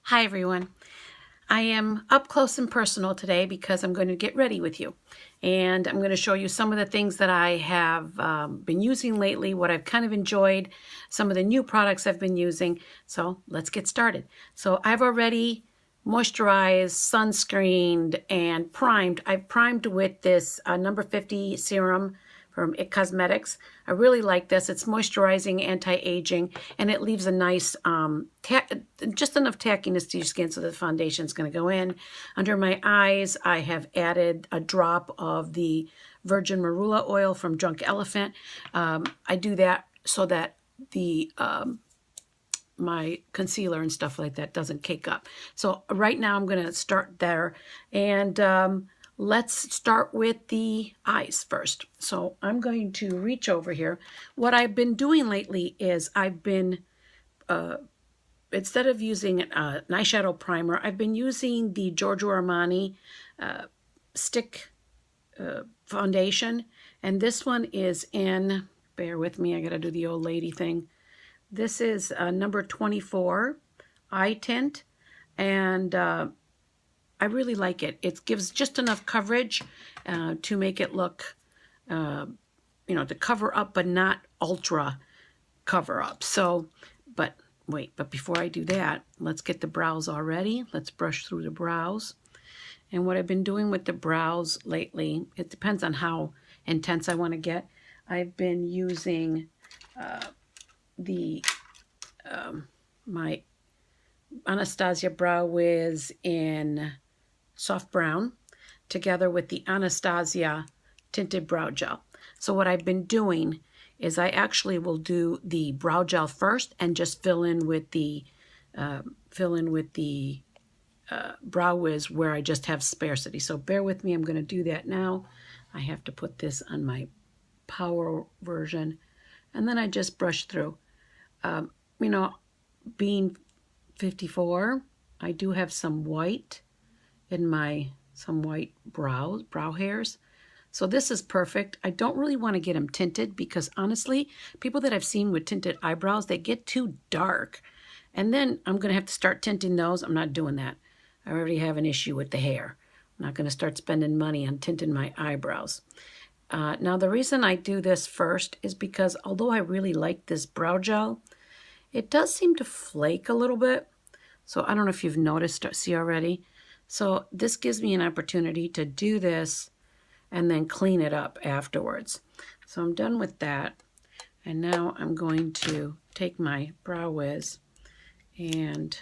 Hi everyone. I am up close and personal today because I'm going to get ready with you. And I'm going to show you some of the things that I have been using lately, what I've kind of enjoyed, some of the new products I've been using. So let's get started. So I've already moisturized, sunscreened, and primed. I've primed with this number 50 serum from IT Cosmetics. I really like this. It's moisturizing, anti-aging, and it leaves a nice, just enough tackiness to your skin so the foundation is going to go in. Under my eyes, I have added a drop of the Virgin Marula oil from Drunk Elephant. I do that so that the my concealer and stuff like that doesn't cake up. So right now I'm going to start there, and let's start with the eyes first. So I'm going to reach over here. What I've been doing lately is I've been, instead of using an eyeshadow primer, I've been using the Giorgio Armani stick foundation. And this one is in, bear with me, I got to do the old lady thing. This is number 24 eye tint, and I really like it. It gives just enough coverage to make it look, to cover up, but not ultra cover up. So, but before I do that, let's get the brows all ready. Let's brush through the brows. And what I've been doing with the brows lately, it depends on how intense I want to get. I've been using my Anastasia Brow Wiz in soft brown together with the Anastasia tinted brow gel. So what I've been doing is I actually will do the brow gel first and just fill in with the Brow Wiz where I just have sparsity. So bear with me, I'm going to do that now. I have to put this on my power version, and then I just brush through. Being 54, I do have some white in some white brow hairs. So this is perfect. I don't really want to get them tinted because honestly, people that I've seen with tinted eyebrows, they get too dark. And then I'm going to have to start tinting those. I'm not doing that. I already have an issue with the hair. I'm not going to start spending money on tinting my eyebrows. Now, the reason I do this first is because although I really like this brow gel, it does seem to flake a little bit. So I don't know if you've noticed or see already. So this gives me an opportunity to do this and then clean it up afterwards. So I'm done with that. And now I'm going to take my Brow Wiz and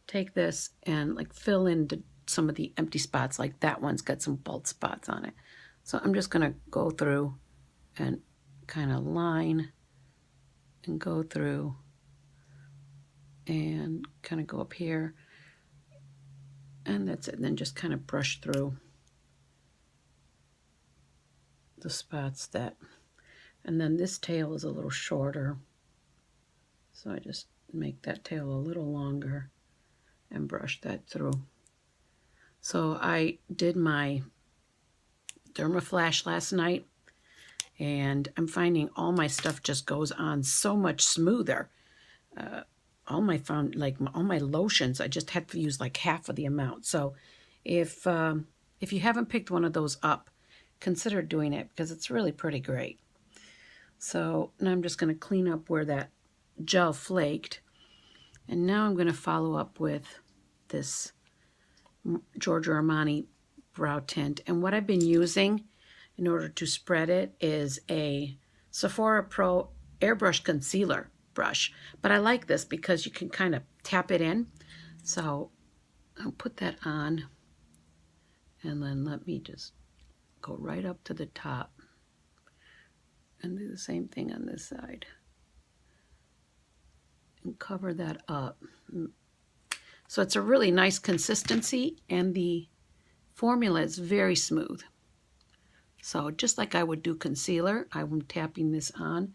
take this and like fill in some of the empty spots. Like that one's got some bald spots on it. So I'm just going to go through and kind of line and go through and kind of go up here, and that's it. And then just kind of brush through the spots and then this tail is a little shorter, so I just make that tail a little longer and brush that through. So I did my Dermaflash last night, and I'm finding all my stuff just goes on so much smoother. All my lotions, I just had to use like half of the amount. So if you haven't picked one of those up, consider doing it because it's really pretty great. So now I'm just going to clean up where that gel flaked, and now I'm going to follow up with this Giorgio Armani brow tint. And what I've been using in order to spread it is a Sephora Pro airbrush concealer brush. But I like this because you can kind of tap it in. So I'll put that on, and then let me just go right up to the top and do the same thing on this side and cover that up. So it's a really nice consistency, and the formula is very smooth. So just like I would do concealer, I'm tapping this on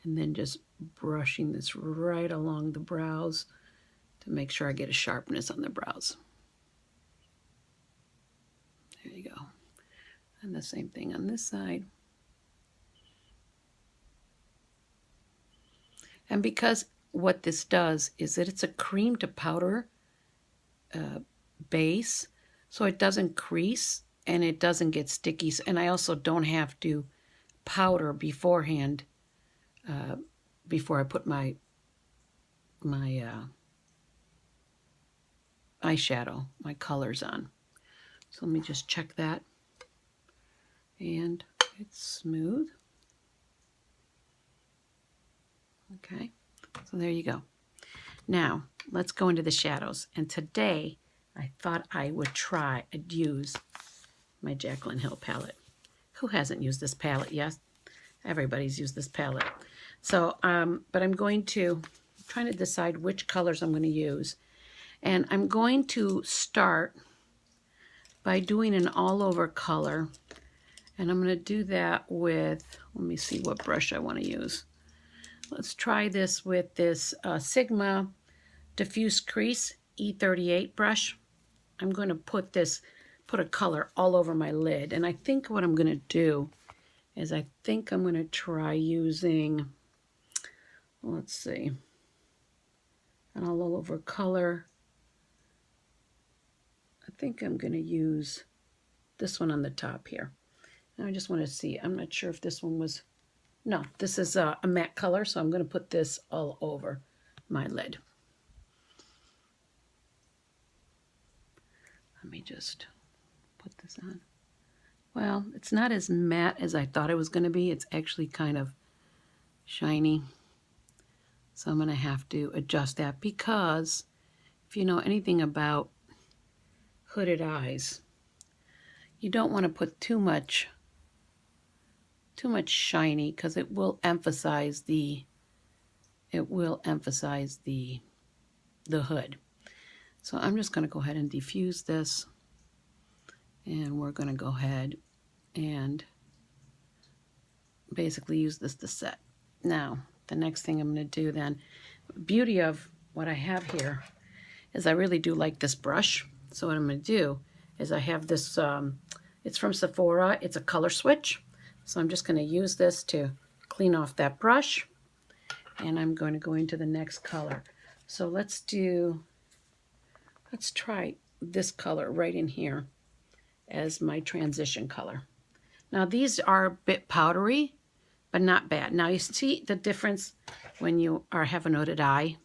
and then just brushing this right along the brows to make sure I get a sharpness on the brows. There you go. And the same thing on this side. And because what this does is that it's a cream to powder base, so it doesn't crease and it doesn't get sticky. And I also don't have to powder beforehand before I put my eyeshadow, my colors on. So let me just check that. And it's smooth. Okay, so there you go. Now, let's go into the shadows. And today, I thought I would use my Jaclynn Hill palette. Who hasn't used this palette yet? Everybody's used this palette. So, but I'm trying to decide which colors I'm going to use. And I'm going to start by doing an all-over color. And I'm going to do that with, let me see what brush I want to use. Let's try this with this Sigma Diffuse Crease E38 brush. I'm going to put a color all over my lid. And I think what I'm going to do is I think I'm going to try using, let's see, an all over color. I think I'm going to use this one on the top here. And I just want to see, I'm not sure if this one was, no, this is a matte color, so I'm going to put this all over my lid. Let me just put this on. Well, it's not as matte as I thought it was going to be. It's actually kind of shiny. So I'm going to have to adjust that because if you know anything about hooded eyes, you don't want to put too much shiny because it will emphasize the hood. So I'm just going to go ahead and diffuse this, and we're going to go ahead and basically use this to set. Now, the next thing I'm going to do then, beauty of what I have here is I really do like this brush. So what I'm going to do is I have this, it's from Sephora, it's a color switch. So I'm just going to use this to clean off that brush, and I'm going to go into the next color. So let's try this color right in here as my transition color. Now these are a bit powdery, but not bad. Now you see the difference when you have an hooded eye.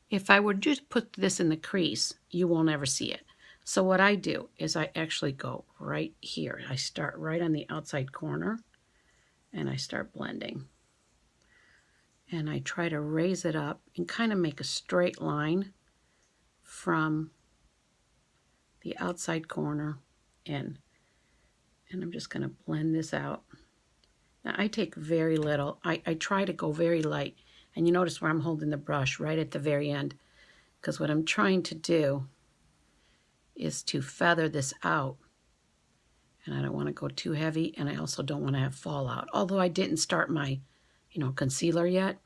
If I were to just put this in the crease, you will never see it. So what I do is I actually go right here. I start right on the outside corner and I start blending. And I try to raise it up and kind of make a straight line from the outside corner in. And I'm just going to blend this out. Now I take very little. I try to go very light. And you notice where I'm holding the brush right at the very end. Because what I'm trying to do is to feather this out. And I don't want to go too heavy. And I also don't want to have fallout. Although I didn't start my, concealer yet.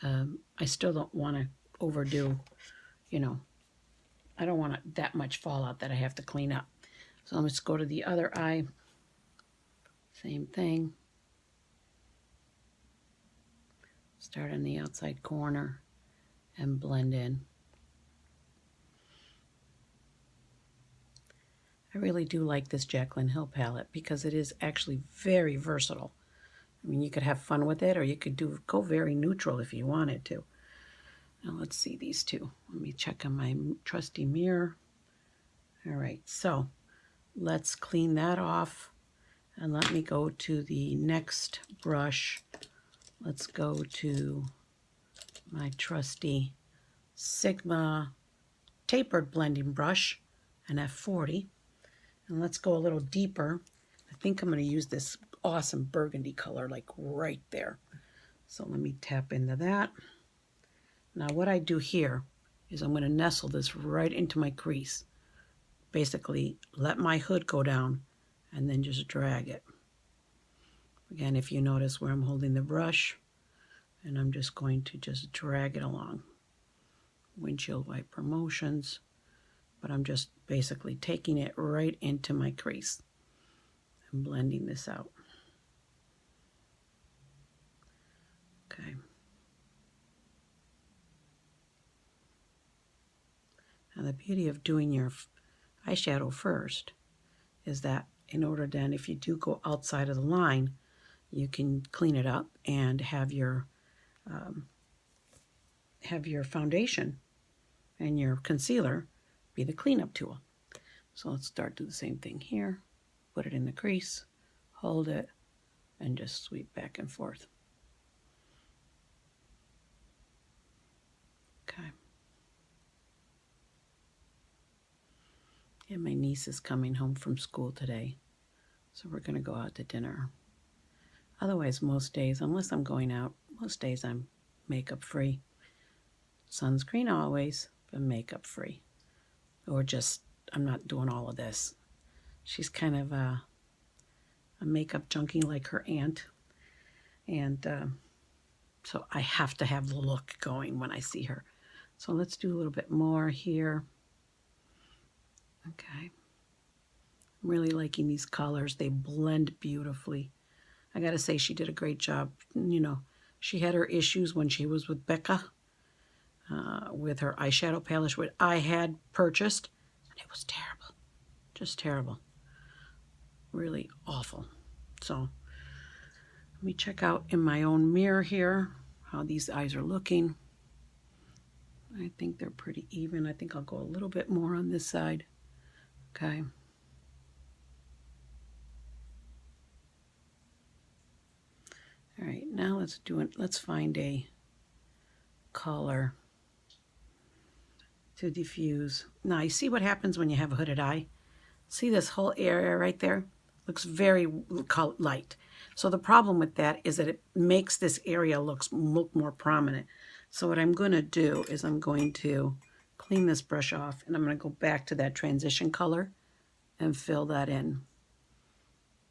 I still don't want to overdo, I don't want that much fallout that I have to clean up. So let's go to the other eye. Same thing. Start on the outside corner and blend in. I really do like this Jaclynn Hill palette because it is actually very versatile. I mean, you could have fun with it, or you could go very neutral if you wanted to. Now let's see these two. Let me check on my trusty mirror. All right, so let's clean that off. And let me go to the next brush. Let's go to my trusty Sigma tapered blending brush, an F40. And let's go a little deeper. I think I'm going to use this awesome burgundy color like right there. So let me tap into that. Now what I do here is I'm going to nestle this right into my crease. Basically let my hood go down and then just drag it. Again, if you notice where I'm holding the brush, and I'm just going to just drag it along. Windshield wiper motions, but I'm just basically taking it right into my crease and blending this out. Okay. Now the beauty of doing your eyeshadow first is that in order then, if you do go outside of the line, you can clean it up and have your foundation and your concealer be the cleanup tool. So let's start do the same thing here. Put it in the crease, hold it, and just sweep back and forth. Okay. Yeah, my niece is coming home from school today, so we're going to go out to dinner. Otherwise, most days, unless I'm going out, most days I'm makeup free. Sunscreen always, but makeup free. Or just, I'm not doing all of this. She's kind of a makeup junkie like her aunt. And so I have to have the look going when I see her. So let's do a little bit more here. Okay. I'm really liking these colors. They blend beautifully. I gotta say, she did a great job. You know, she had her issues when she was with Becca, with her eyeshadow palette, which I had purchased, and it was terrible. Just terrible. Really awful. So, let me check out in my own mirror here how these eyes are looking. I think they're pretty even. I think I'll go a little bit more on this side. Okay. All right, now let's do it. Let's find a color to diffuse. Now, you see what happens when you have a hooded eye? See this whole area right there? Looks very light. So the problem with that is that it makes this area look more prominent. So what I'm going to do is I'm going to clean this brush off, and I'm going to go back to that transition color and fill that in.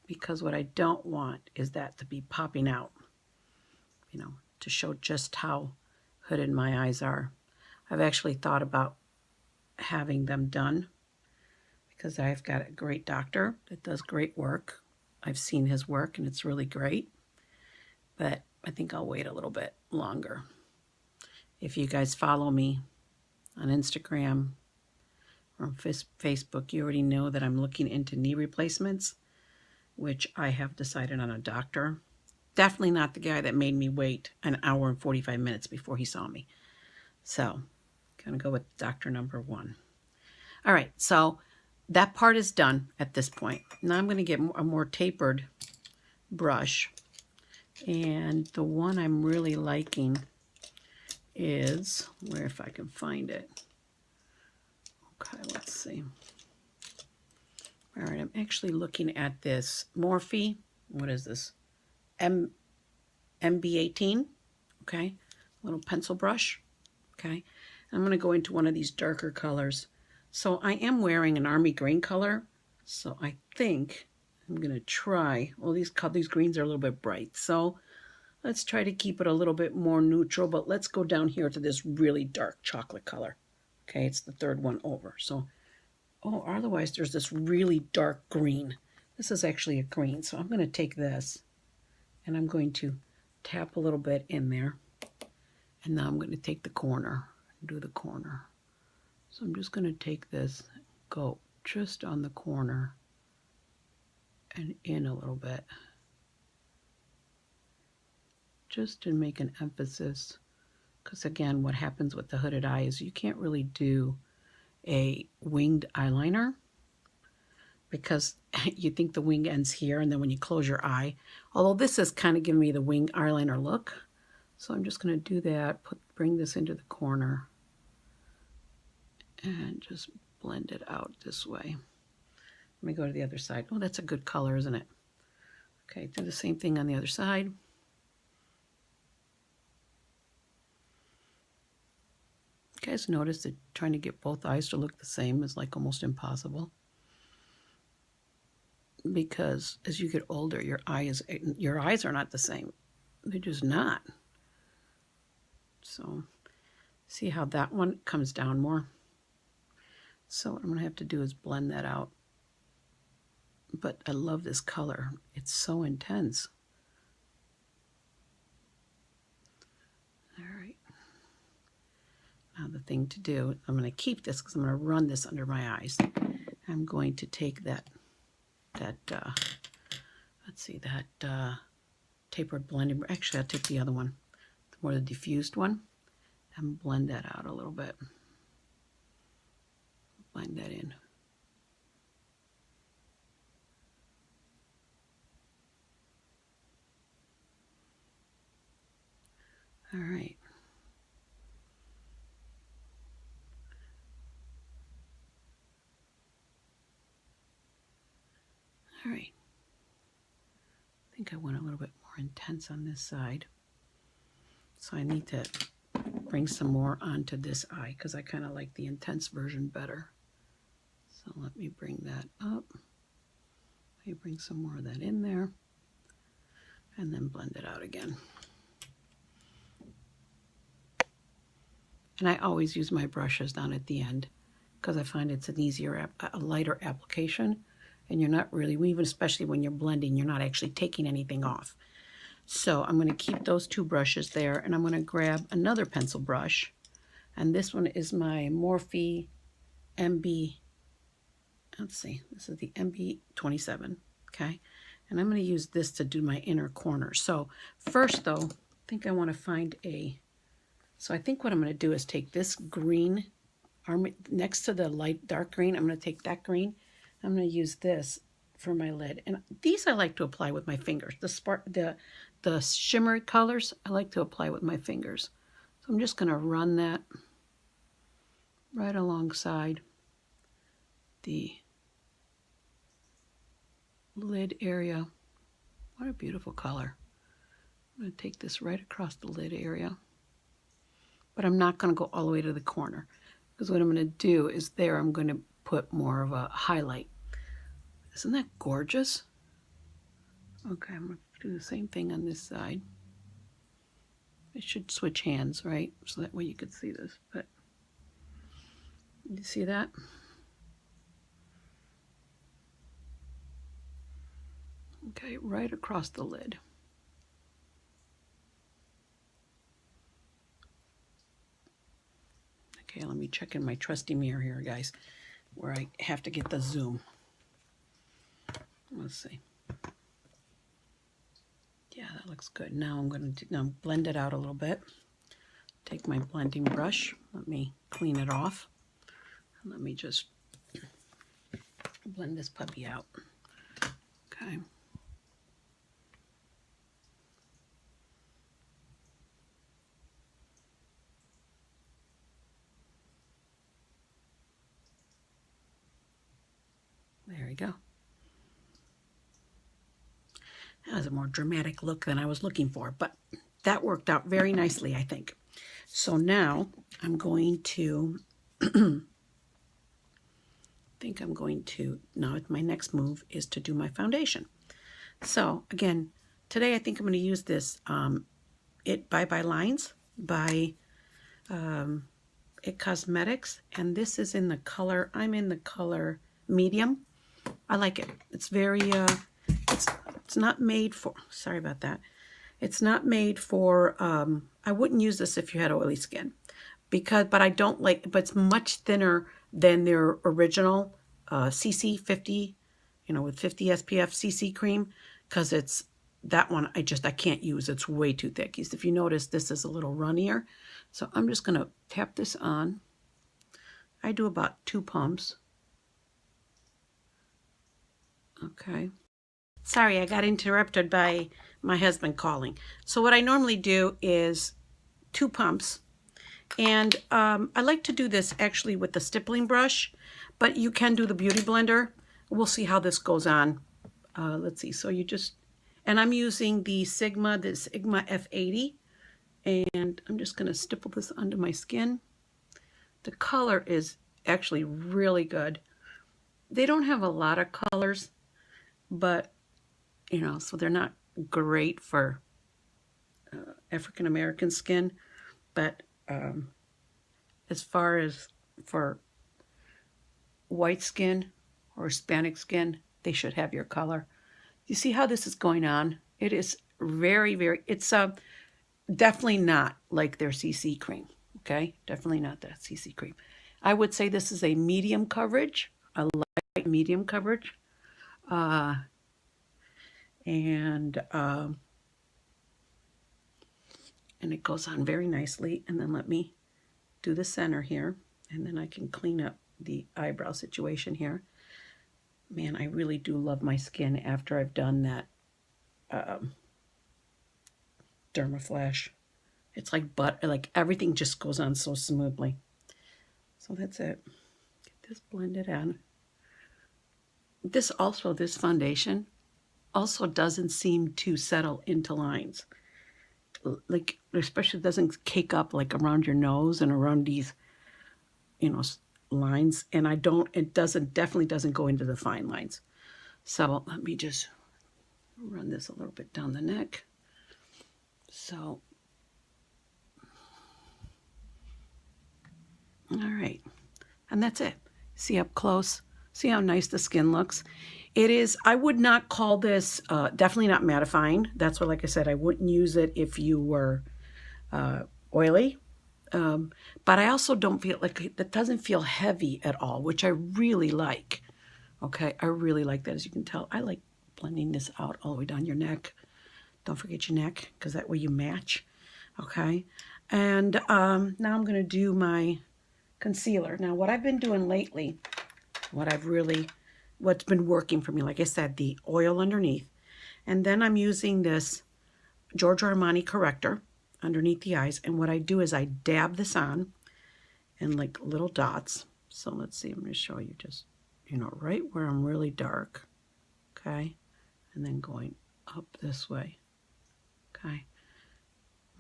Because what I don't want is that to be popping out, you know, to show just how hooded my eyes are. I've actually thought about having them done because I've got a great doctor that does great work. I've seen his work and it's really great, but I think I'll wait a little bit longer. If you guys follow me on Instagram or on Facebook, you already know that I'm looking into knee replacements, which I have decided on a doctor. Definitely not the guy that made me wait an hour and 45 minutes before he saw me. So, gonna go with doctor number 1. All right, so that part is done at this point. Now I'm gonna get a more tapered brush. And the one I'm really liking is, where if I can find it. Okay, let's see. All right, I'm actually looking at this Morphe. What is this? MB18. Okay, little pencil brush. Okay, I'm going to go into one of these darker colors. So I am wearing an army green color. So I think I'm going to try. Well, these greens are a little bit bright. So let's try to keep it a little bit more neutral. But let's go down here to this really dark chocolate color. Okay, it's the third one over. So, oh, otherwise there's this really dark green. This is actually a green. So I'm going to take this and I'm going to tap a little bit in there. And now I'm going to take the corner and do the corner. So I'm just going to take this, go just on the corner and in a little bit. Just to make an emphasis. Because again, what happens with the hooded eye is you can't really do a winged eyeliner because you think the wing ends here, and then when you close your eye, although this is kind of giving me the winged eyeliner look. So I'm just going to do that, bring this into the corner, and just blend it out this way. Let me go to the other side. Oh, that's a good color, isn't it? Okay, do the same thing on the other side. You guys notice that trying to get both eyes to look the same is like almost impossible. Because as you get older, your eyes are not the same. They're just not. So, see how that one comes down more? So what I'm going to have to do is blend that out. But I love this color. It's so intense. All right. Now the thing to do, I'm going to keep this because I'm going to run this under my eyes. I'm going to take that tapered blending. Actually, I'll take the other one, the more the diffused one, and blend that out a little bit. Blend that in. All right. All right. I think I went a little bit more intense on this side. So I need to bring some more onto this eye because I kind of like the intense version better. So let me bring that up. Let me bring some more of that in there and then blend it out again. And I always use my brushes down at the end because I find it's an easier, a lighter application. And you're not really, even especially when you're blending, you're not actually taking anything off. So I'm going to keep those two brushes there, and I'm going to grab another pencil brush. And this one is my Morphe MB, let's see, this is the MB27, okay? And I'm going to use this to do my inner corner. So first though, I think I want to find so I think what I'm going to do is take this green, next to the light dark green, I'm going to take that green. I'm going to use this for my lid. And these I like to apply with my fingers. The shimmery colors, I like to apply with my fingers. So I'm just going to run that right alongside the lid area. What a beautiful color. I'm going to take this right across the lid area. But I'm not going to go all the way to the corner. Because what I'm going to do is there I'm going to put more of a highlight. Isn't that gorgeous? Okay, I'm going to do the same thing on this side. I should switch hands, right? So that way you could see this. But you see that? Okay, right across the lid. Okay, let me check in my trusty mirror here, guys, where I have to get the zoom. Let's see. Yeah, that looks good. Now I'm going to blend it out a little bit. Take my blending brush. Let me clean it off. And let me just blend this puppy out. Okay. There we go. That has a more dramatic look than I was looking for, but that worked out very nicely, I think. So now I'm going to, now my next move is to do my foundation. So again, today I think I'm going to use this It Bye Bye Lines by It Cosmetics, and this is in the color, I'm in the color medium. I like it. It's very, it's not made for, sorry about that. It's not made for, I wouldn't use this if you had oily skin. But I don't like, but it's much thinner than their original CC 50, with 50 SPF CC cream, because it's, that one I can't use. It's way too thick. If you notice, this is a little runnier. So I'm just going to tap this on. I do about 2 pumps. Okay. Sorry, I got interrupted by my husband calling. So what I normally do is 2 pumps. And I like to do this actually with the stippling brush, but you can do the Beauty Blender. We'll see how this goes on. Let's see. So you just, and I'm using the Sigma F80. And I'm just going to stipple this under my skin. The color is actually really good. They don't have a lot of colors, but, so they're not great for African-American skin. But as far as for white skin or Hispanic skin, they should have your color. You see how this is going on? It is very, very, it's definitely not like their CC cream. Okay, definitely not that CC cream. I would say this is a medium coverage, a light medium coverage. And it goes on very nicely. And then let me do the center here, and then I can clean up the eyebrow situation here. Man, I really do love my skin after I've done that Dermaflash. It's like butter, like everything just goes on so smoothly. So that's it. Get this blended in. This foundation also doesn't seem to settle into lines. Like, especially doesn't cake up like around your nose and around these, you know, lines. And it definitely doesn't go into the fine lines. So let me just run this a little bit down the neck. So, all right. And that's it. See up close? See how nice the skin looks? It is, I would not call this, definitely not mattifying. That's what, like I said, I wouldn't use it if you were oily. But I also don't feel like, it doesn't feel heavy at all, which I really like. Okay, I really like that. As you can tell, I like blending this out all the way down your neck. Don't forget your neck, because that way you match. Okay, and now I'm going to do my concealer. Now, what I've been doing lately, what's been working for me, like I said, the oil underneath. And then I'm using this Giorgio Armani corrector underneath the eyes. And what I do is I dab this on in like little dots. So let's see, I'm going to show you just, right where I'm really dark. Okay. And then going up this way. Okay.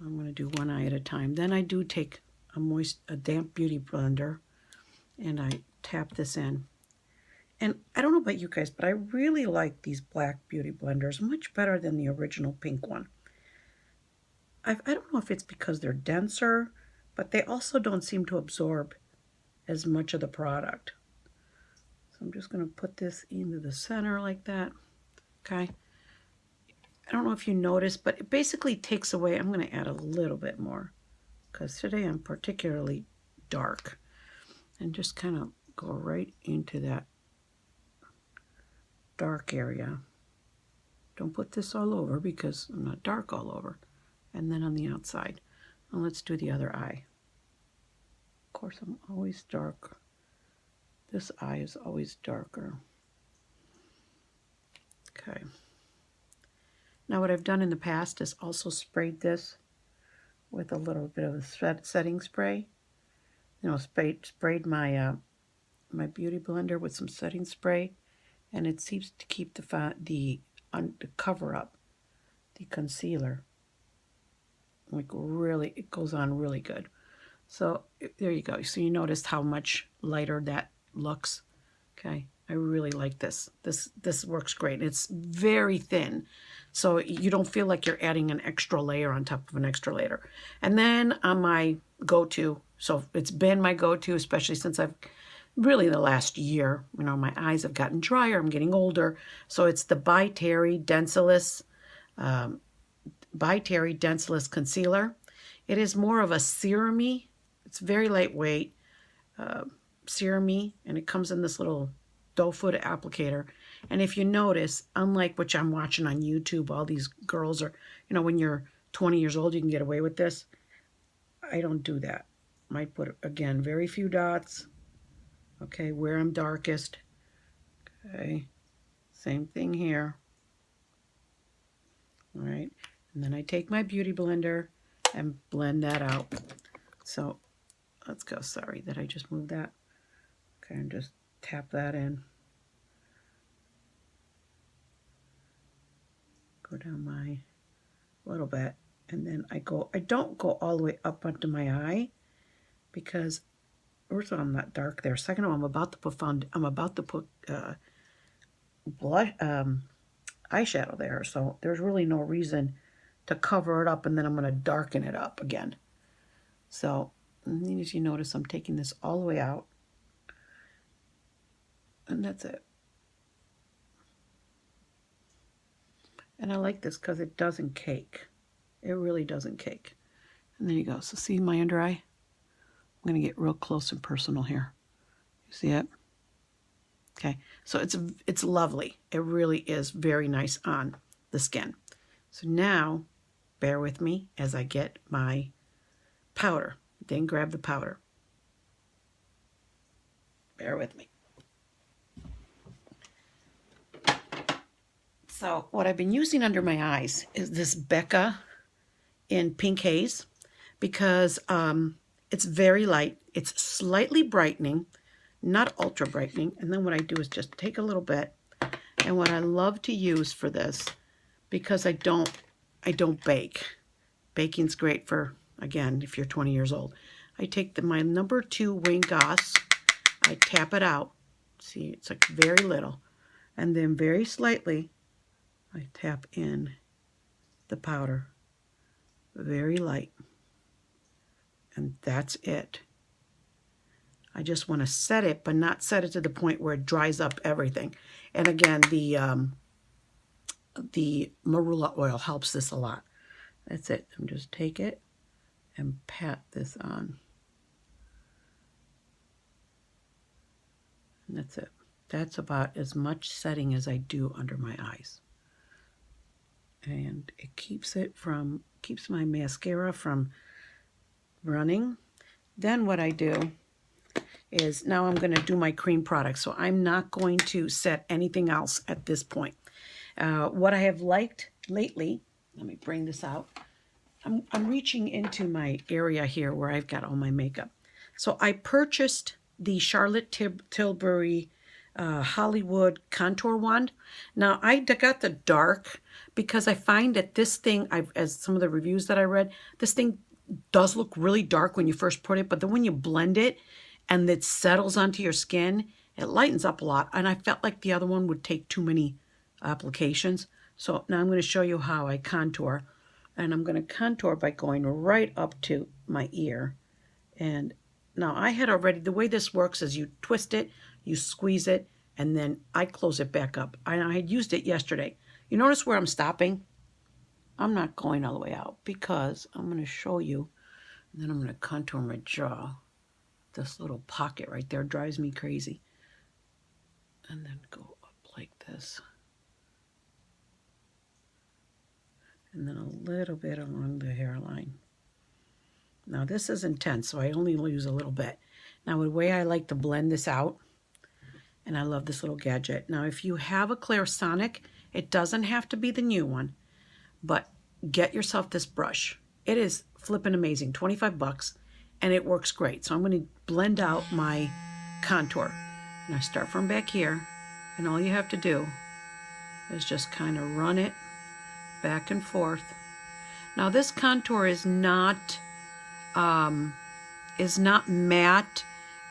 I'm going to do one eye at a time. Then I do take a damp beauty blender and I tap this in. And I don't know about you guys, but I really like these black beauty blenders much better than the original pink one. I don't know if it's because they're denser, but they also don't seem to absorb as much of the product. So I'm just going to put this into the center like that. Okay. I don't know if you noticed, but it basically takes away, I'm going to add a little bit more because today I'm particularly dark. And just kind of go right into that dark area. Don't put this all over because I'm not dark all over. And then on the outside. And let's do the other eye. Of course, I'm always dark. This eye is always darker. Okay. Now what I've done in the past is also sprayed this with a little bit of a setting spray. Sprayed my my beauty blender with some setting spray, and it seems to keep the cover up, the concealer. Like really, it goes on really good. So there you go. So you noticed how much lighter that looks. Okay, I really like this. This works great. It's very thin, so you don't feel like you're adding an extra layer on top of an extra layer. And then on my go-to, so it's been my go-to, especially since I've really the last year, my eyes have gotten drier. I'm getting older, so it's the By Terry Densalist concealer. It is more of a serum-y. It's very lightweight, serum-y, and it comes in this little doe foot applicator. And if you notice, unlike what I'm watching on YouTube, all these girls are, when you're 20 years old, you can get away with this. I don't do that. Might put, again, very few dots. Okay, where I'm darkest. Okay, same thing here. All right, and then I take my beauty blender and blend that out. So let's go. Sorry that I just moved that. Okay, and just tap that in. Go down my little bit, and then I don't go all the way up onto my eye because first of all, I'm not dark there. Second of all, I'm about to put blush eyeshadow there, so there's really no reason to cover it up, and then I'm going to darken it up again. So as you notice, I'm taking this all the way out, and that's it. And I like this because it doesn't cake. It really doesn't cake. And there you go. So see my under eye? I'm going to get real close and personal here. You see it? Okay, so it's lovely. It really is very nice on the skin. So now, bear with me as I get my powder. Then grab the powder. Bear with me. So what I've been using under my eyes is this Becca in Pink Haze because it's very light. It's slightly brightening, not ultra brightening. And then what I do is just take a little bit. And what I love to use for this, because I don't bake. Baking's great for, again, if you're 20 years old. I take my number 2 wing Goss. I tap it out. See, it's like very little. And then very slightly, I tap in the powder. Very light. And that's it. I just want to set it, but not set it to the point where it dries up everything. And again, the Marula oil helps this a lot. That's it. I'm just take it and pat this on. And that's it. That's about as much setting as I do under my eyes. And it keeps my mascara from running. Then what I do is now I'm going to do my cream product. So I'm not going to set anything else at this point. What I have liked lately, let me bring this out. I'm reaching into my area here where I've got all my makeup. So I purchased the Charlotte Tilbury Hollywood contour wand. Now I got the dark because I find that this thing, as some of the reviews that I read, this thing does look really dark when you first put it, but then when you blend it and it settles onto your skin, it lightens up a lot. And I felt like the other one would take too many applications. So now I'm going to show you how I contour. And I'm going to contour by going right up to my ear. And now I had already, the way this works is you twist it, you squeeze it, and then I close it back up. I had used it yesterday. You notice where I'm stopping? I'm not going all the way out because I'm going to show you. And then I'm going to contour my jaw. This little pocket right there drives me crazy. And then go up like this. And then a little bit along the hairline. Now this is intense, so I only use a little bit. Now the way I like to blend this out, and I love this little gadget. Now if you have a Clarisonic, it doesn't have to be the new one, but get yourself this brush. It is flipping amazing, 25 bucks, and it works great. So I'm going to blend out my contour. And I start from back here, and all you have to do is just kind of run it back and forth. Now this contour is not matte,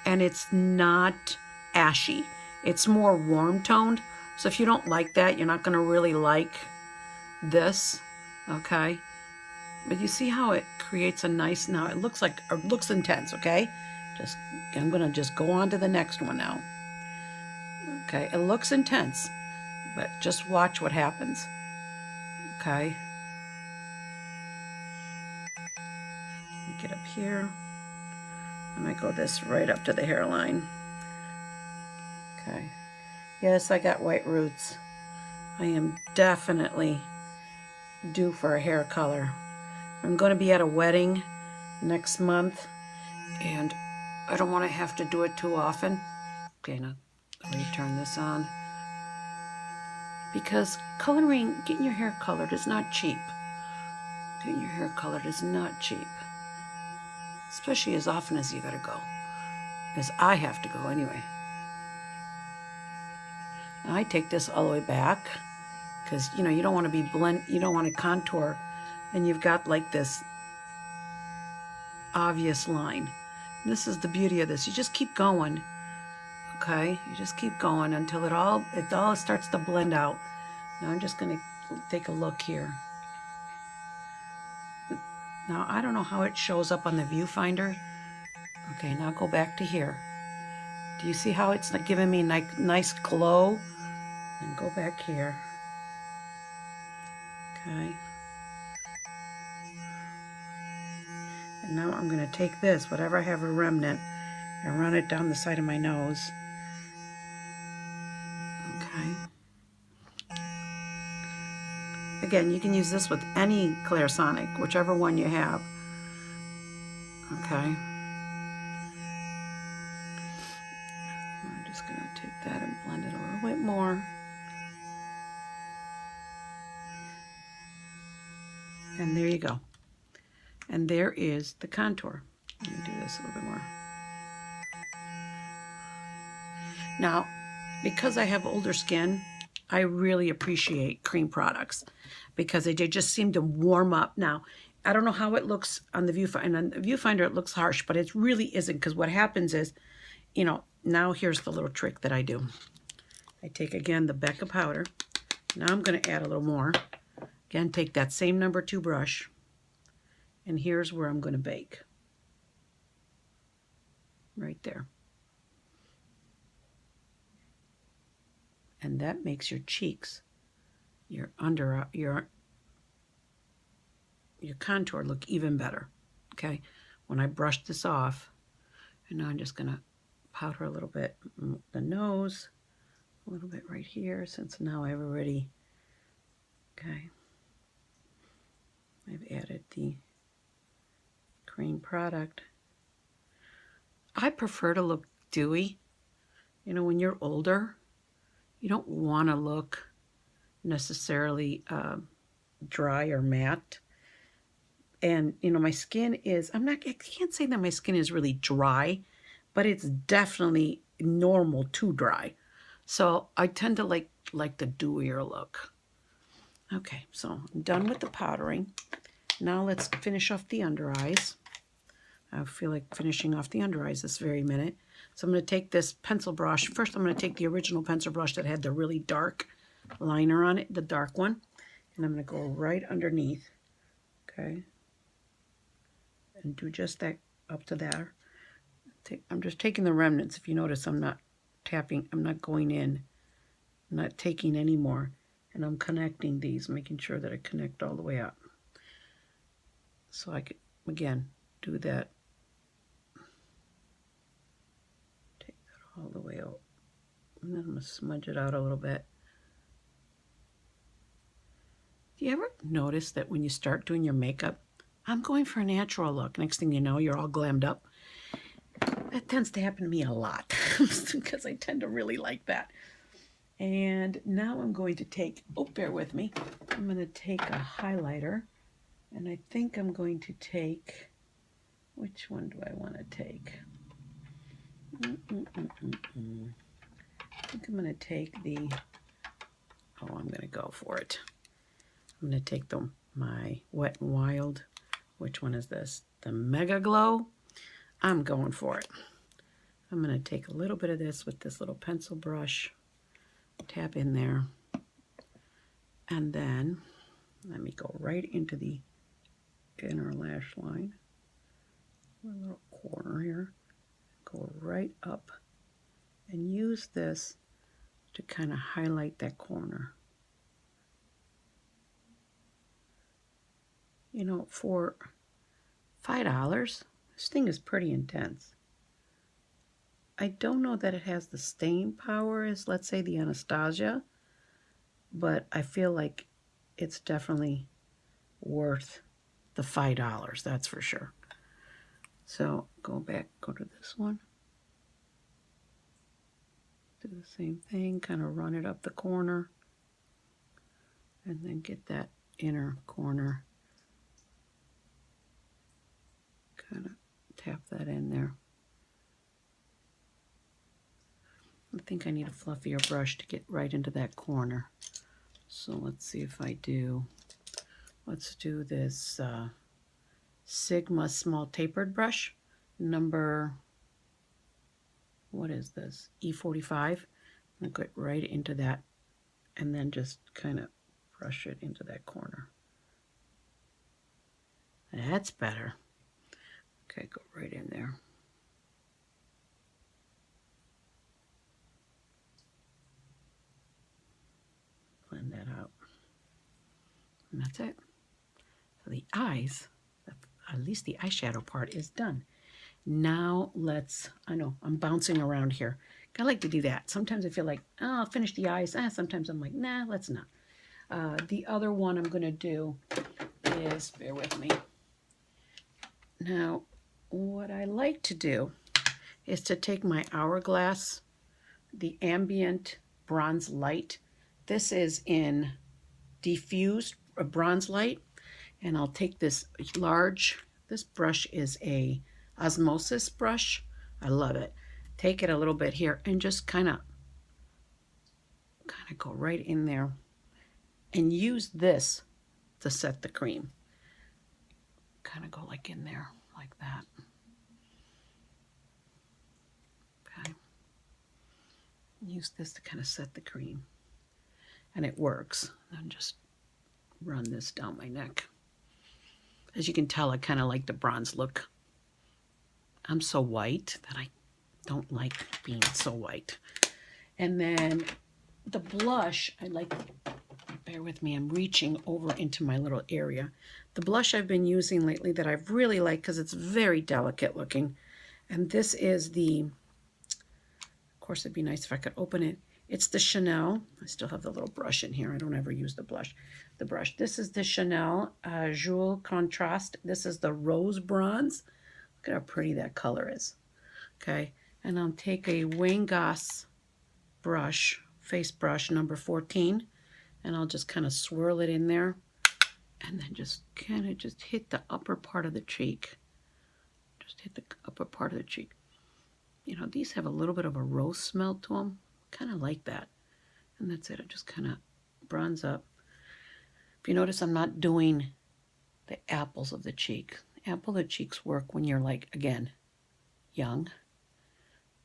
and it's not ashy. It's more warm toned. So if you don't like that, you're not going to really like this, okay? But you see how it creates a nice, now it looks like, or looks intense, okay? I'm going to just go on to the next one now. Okay, it looks intense, but just watch what happens, okay? Let me get up here. I might go this right up to the hairline. Okay. Yes, I got white roots. I am definitely due for a hair color. I'm going to be at a wedding next month, and I don't want to have to do it too often. Okay, now let me turn this on. Because coloring, getting your hair colored is not cheap. Getting your hair colored is not cheap. Especially as often as you gotta go. As I have to go anyway. Now I take this all the way back because you know you don't want to be you don't want to contour and you've got like this obvious line. And this is the beauty of this. You just keep going. Okay? You just keep going until it all starts to blend out. Now I'm just gonna take a look here. Now I don't know how it shows up on the viewfinder. Okay, now go back to here. Do you see how it's giving me nice glow? And go back here. Okay. And now I'm going to take this, whatever I have a remnant, and run it down the side of my nose. Okay. Again, you can use this with any Clarisonic, whichever one you have. Okay. I'm just going to take that and blend it a little bit more. And there you go. And there is the contour. Let me do this a little bit more. Now, because I have older skin, I really appreciate cream products because they just seem to warm up. Now, I don't know how it looks on the viewfinder. And on the viewfinder, it looks harsh, but it really isn't, because what happens is, you know, now here's the little trick that I do. I take, again, the Becca powder. Now I'm going to add a little more. Again, take that same number 2 brush, and here's where I'm going to bake. Right there. And that makes your cheeks, your contour look even better. Okay? When I brush this off, and now I'm just going to powder a little bit the nose, a little bit right here, since now I've already, okay, I've added the cream product. I prefer to look dewy. You know, when you're older, you don't want to look necessarily dry or matte. And, you know, my skin is, I can't say that my skin is really dry, but it's definitely normal to dry. So I tend to like the dewier look. Okay, so I'm done with the powdering. Now let's finish off the under eyes. I feel like finishing off the under eyes this very minute. So I'm going to take this pencil brush. First, I'm going to take the original pencil brush that had the really dark liner on it, the dark one. And I'm going to go right underneath. Okay. And do just that up to there. I'm just taking the remnants. If you notice, I'm not tapping. I'm not going in. I'm not taking any more. And I'm connecting these, making sure that I connect all the way up. So I could, again, do that. Take that all the way out. And then I'm going to smudge it out a little bit. Do you ever notice that when you start doing your makeup, I'm going for a natural look. Next thing you know, you're all glammed up. That tends to happen to me a lot because I tend to really like that. And now I'm going to take, oh, bear with me. I'm going to take a highlighter. And I think I'm going to take, which one do I want to take? I think I'm going to take the, oh, I'm going to go for it. I'm going to take my Wet n Wild. Which one is this? The Megaglow. I'm going for it. I'm going to take a little bit of this with this little pencil brush. Tap in there. And then let me go right into the inner lash line. A little corner here. Go right up and use this to kind of highlight that corner. You know, for $5, this thing is pretty intense. I don't know that it has the staying power as, let's say, the Anastasia, but I feel like it's definitely worth the $5, that's for sure. So go to this one. Do the same thing, kind of run it up the corner, and then get that inner corner. Kind of tap that in there. I think I need a fluffier brush to get right into that corner. So let's see if I do. Let's do this Sigma small tapered brush, number, what is this? E45. I'm going to get right into that and then just kind of brush it into that corner. That's better. Okay, go right in there. that out. And that's it. So the eyes, at least the eyeshadow part is done. Now let's, I know I'm bouncing around here. I like to do that. Sometimes I feel like, oh, I'll finish the eyes. Sometimes I'm like, nah, let's not. The other one I'm going to do is, bear with me. Now, what I like to do is to take my Hourglass, the Ambient Bronze Light. This is in diffused bronze light, and I'll take this large, this brush is a osmosis brush. I love it. Take it a little bit here and just kind of go right in there and use this to set the cream. Kind of go like in there like that. Okay. Use this to kind of set the cream. And it works. And just run this down my neck. As you can tell, I kind of like the bronze look. I'm so white that I don't like being so white. And then the blush, I like, bear with me, I'm reaching over into my little area. The blush I've been using lately that I've really liked because it's very delicate looking. And this is the, of course it'd be nice if I could open it. It's the Chanel. I still have the little brush in here. I don't ever use the brush. This is the Chanel Jewel Contrast. This is the Rose Bronze. Look at how pretty that color is. Okay, and I'll take a Wayne Goss brush, face brush number 14, and I'll just kind of swirl it in there, and then just kind of just hit the upper part of the cheek. Just hit the upper part of the cheek. You know, these have a little bit of a rose smell to them. Kind of like that. And that's it. I just kind of bronze up. If you notice, I'm not doing the apples of the cheek. Apple of the cheeks work when you're like, again, young.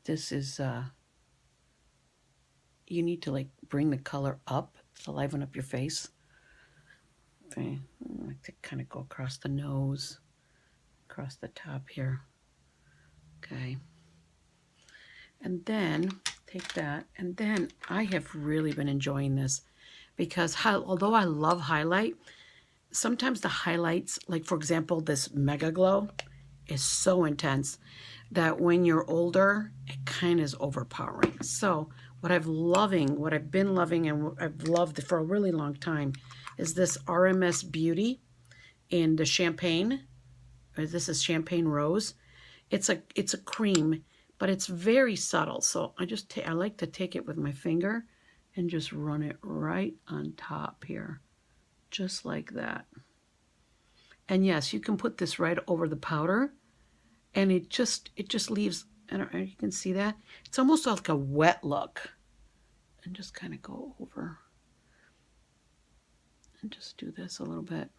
This is, you need to like bring the color up to liven up your face. Okay. I like to kind of go across the nose, across the top here. Okay. And then take that, and then I have really been enjoying this because although I love highlight, sometimes the highlights, like for example, this Megaglow is so intense that when you're older, it kind of is overpowering. So what I've been loving and what I've loved for a really long time is this RMS Beauty in the Champagne, or this is Champagne Rose. It's a cream, but it's very subtle. So I like to take it with my finger and just run it right on top here, just like that. And yes, you can put this right over the powder, and it just leaves, I don't know if you can see that. It's almost like a wet look. And just kind of go over and just do this a little bit.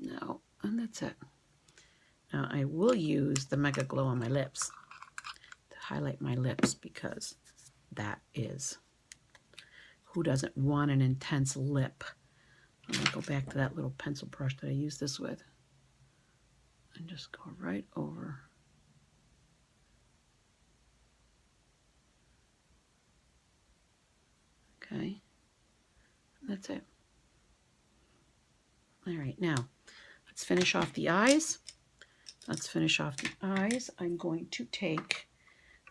No, and that's it. Now I will use the Megaglow on my lips to highlight my lips because that is, who doesn't want an intense lip? I'm going to go back to that little pencil brush that I used this with and just go right over. Okay, that's it. All right, now let's finish off the eyes. I'm going to take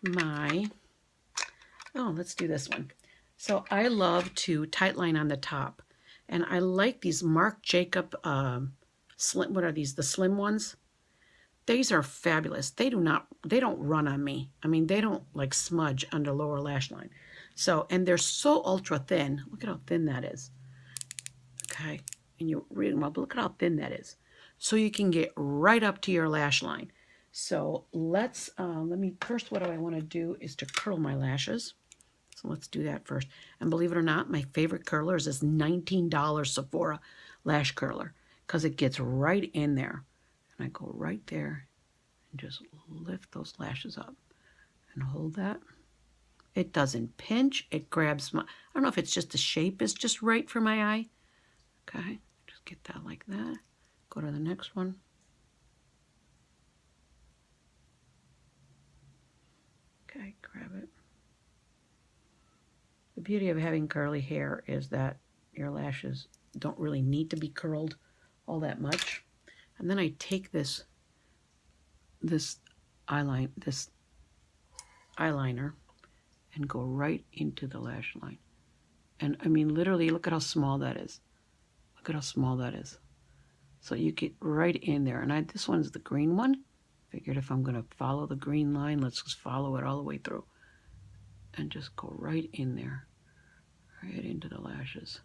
my, let's do this one. So I love to tightline on the top, and I like these Marc Jacob slim. What are these? The slim ones. These are fabulous. They don't run on me. I mean, they don't like smudge under lower lash line. So, and they're so ultra thin. Look at how thin that is. Okay, and you read them up. Look at how thin that is. So you can get right up to your lash line. So let's, first what I want to do is to curl my lashes. So let's do that first. And believe it or not, my favorite curler is this $19 Sephora lash curler because it gets right in there. And I go right there and just lift those lashes up and hold that. It doesn't pinch. It grabs my, I don't know if it's just the shape is just right for my eye. Okay, just get that like that. Go to the next one. Okay, grab it. The beauty of having curly hair is that your lashes don't really need to be curled all that much. And then I take this eyeliner and go right into the lash line. And I mean, literally, look at how small that is. Look at how small that is. So you get right in there. And this one's the green one. Figured if I'm going to follow the green line, let's just follow it all the way through. And just go right in there. Right into the lashes.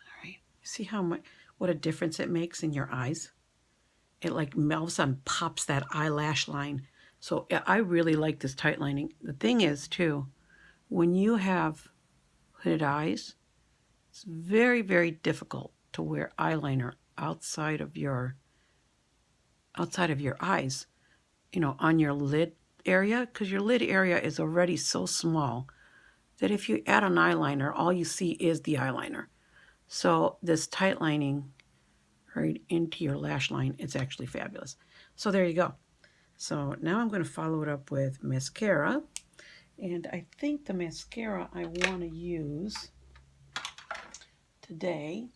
All right. See how much, what a difference it makes in your eyes? It like all of a sudden pops that eyelash line. So I really like this tight lining. The thing is too, when you have hooded eyes, it's very, very difficult to wear eyeliner outside of your eyes, you know, on your lid area, because your lid area is already so small that if you add an eyeliner, all you see is the eyeliner. So this tight lining right into your lash line, it's actually fabulous. So there you go. So now I'm going to follow it up with mascara. And I think the mascara I want to use today,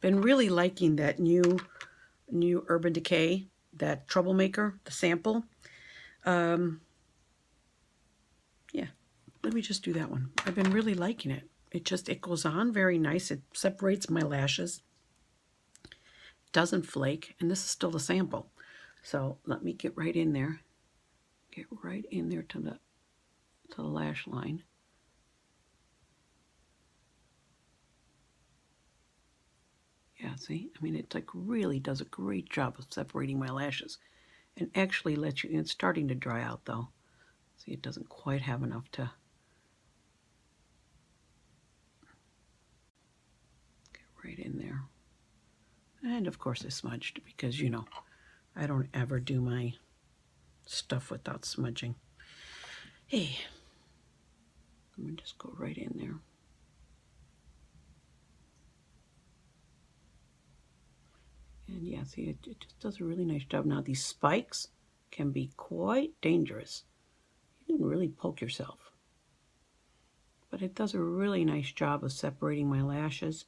been really liking that new Urban Decay, that Troublemaker, the sample. Yeah, let me just do that one. I've been really liking it. It goes on very nice. It separates my lashes. Doesn't flake, and this is still the sample. So let me get right in there. Get right in there to the lash line. Yeah, see? I mean, it like really does a great job of separating my lashes. And actually lets you, it's starting to dry out though. See, it doesn't quite have enough to get right in there. And of course I smudged because, you know, I don't ever do my stuff without smudging. Hey, I'm gonna just go right in there. And yeah, see, it just does a really nice job. Now these spikes can be quite dangerous. You can really poke yourself. But it does a really nice job of separating my lashes.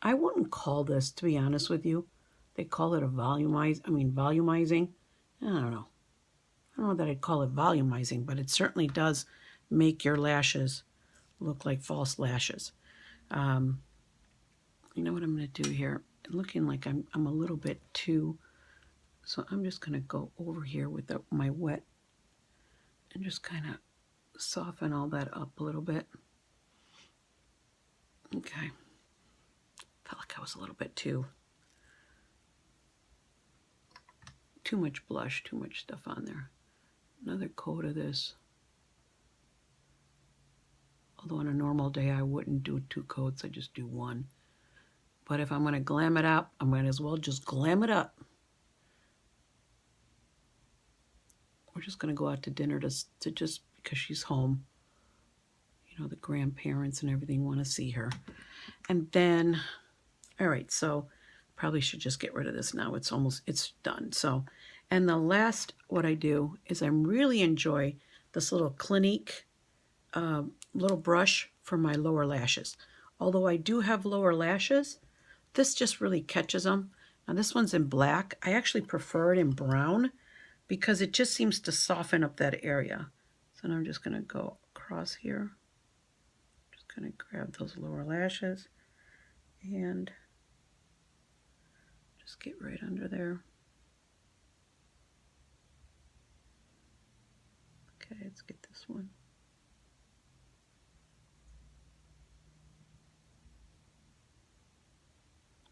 I wouldn't call this, to be honest with you, they call it a volumizing. I don't know. I don't know that I'd call it volumizing, but it certainly does make your lashes look like false lashes. You know what I'm going to do here? Looking like I'm a little bit too, so I'm just going to go over here with my wet and just kind of soften all that up a little bit. Okay. Felt like I was a little bit too much blush, too much stuff on there. Another coat of this. Although on a normal day I wouldn't do 2 coats, I just do 1. But if I'm going to glam it up, I might as well just glam it up. We're just going to go out to dinner to just because she's home. You know, the grandparents and everything want to see her. And then, all right, so probably should just get rid of this now. It's done. So, and the last, what I do is I really enjoy this little Clinique little brush for my lower lashes. Although I do have lower lashes, this just really catches them. Now this one's in black. I actually prefer it in brown because it just seems to soften up that area. So now I'm just going to go across here. Just going to grab those lower lashes and just get right under there. Okay, let's get this one.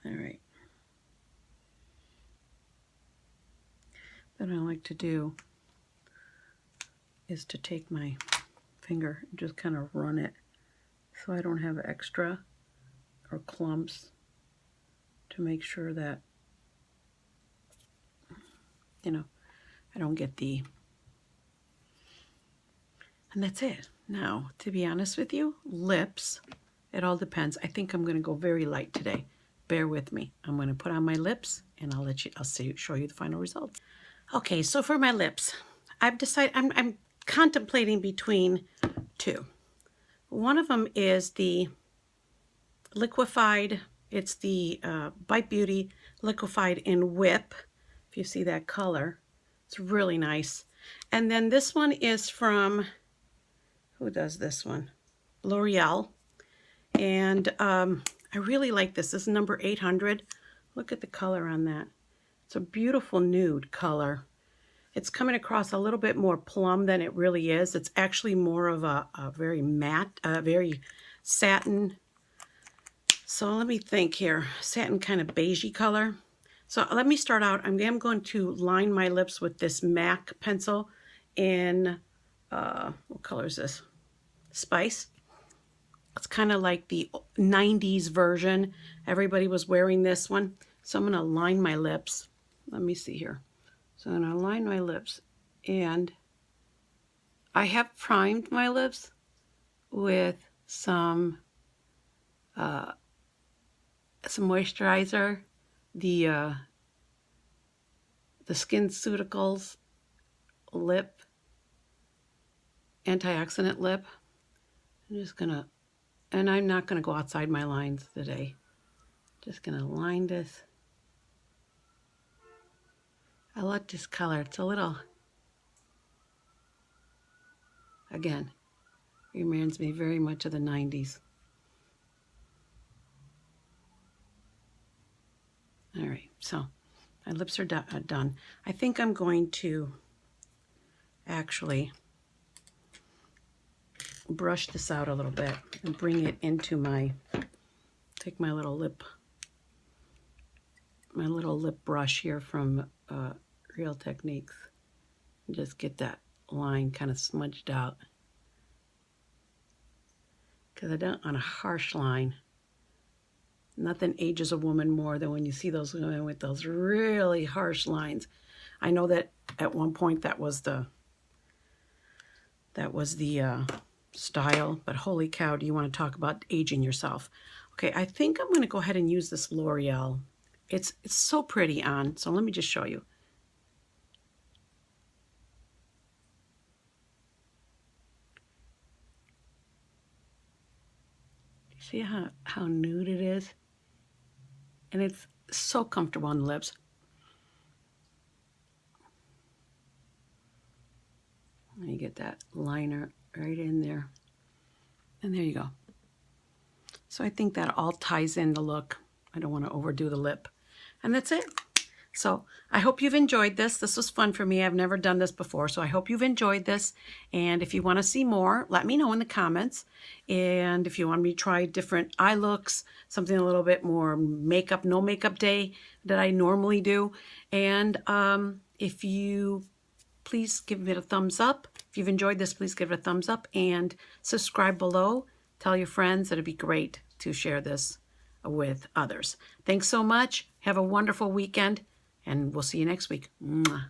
All right. Then I like to do is to take my finger and just kind of run it so I don't have extra or clumps, to make sure that, you know, I don't get the, and that's it. Now, to be honest with you, lips It all depends. I think I'm going to go very light today. Bear with me. I'm going to put on my lips and I'll show you the final result. Okay, so for my lips, I've decided I'm contemplating between two. One of them is the liquefied, it's the Bite Beauty liquefied in Whip. If you see that color, it's really nice. And then this one is from, who does this one? L'Oreal. And I really like this. This is number 800. Look at the color on that. It's a beautiful nude color. It's coming across a little bit more plum than it really is. It's actually more of a very matte, very satin. So let me think here. Satin kind of beigey color. So let me start out. I'm going to line my lips with this MAC pencil in, what color is this? Spice. It's kind of like the 90s version. Everybody was wearing this one. So I'm going to line my lips. Let me see here. So I'm going to line my lips. And I have primed my lips with some moisturizer. The SkinCeuticals lip, antioxidant lip. I'm just going to, and I'm not going to go outside my lines today. Just going to line this. I like this color. It's a little, again, reminds me very much of the 90s. All right, so my lips are done. I think I'm going to actually brush this out a little bit and bring it into take my little lip brush here from Real Techniques and just get that line kind of smudged out, because I don't want a harsh line. Nothing ages a woman more than when you see those women with those really harsh lines. I know that at one point that was the style, but holy cow, do you want to talk about aging yourself? Okay, I think I'm going to go ahead and use this L'Oreal. It's so pretty on, so let me just show you. See how nude it is? And it's so comfortable on the lips. Let me get that liner right in there. And there you go. So I think that all ties in the look. I don't want to overdo the lip. And that's it. So I hope you've enjoyed this. This was fun for me. I've never done this before, so I hope you've enjoyed this. And if you want to see more, let me know in the comments. And if you want me to try different eye looks, something a little bit more makeup, no makeup day that I normally do. And if you please give it a thumbs up. If you've enjoyed this, please give it a thumbs up and subscribe below. Tell your friends. It'd be great to share this with others. Thanks so much. Have a wonderful weekend. And we'll see you next week. Mwah.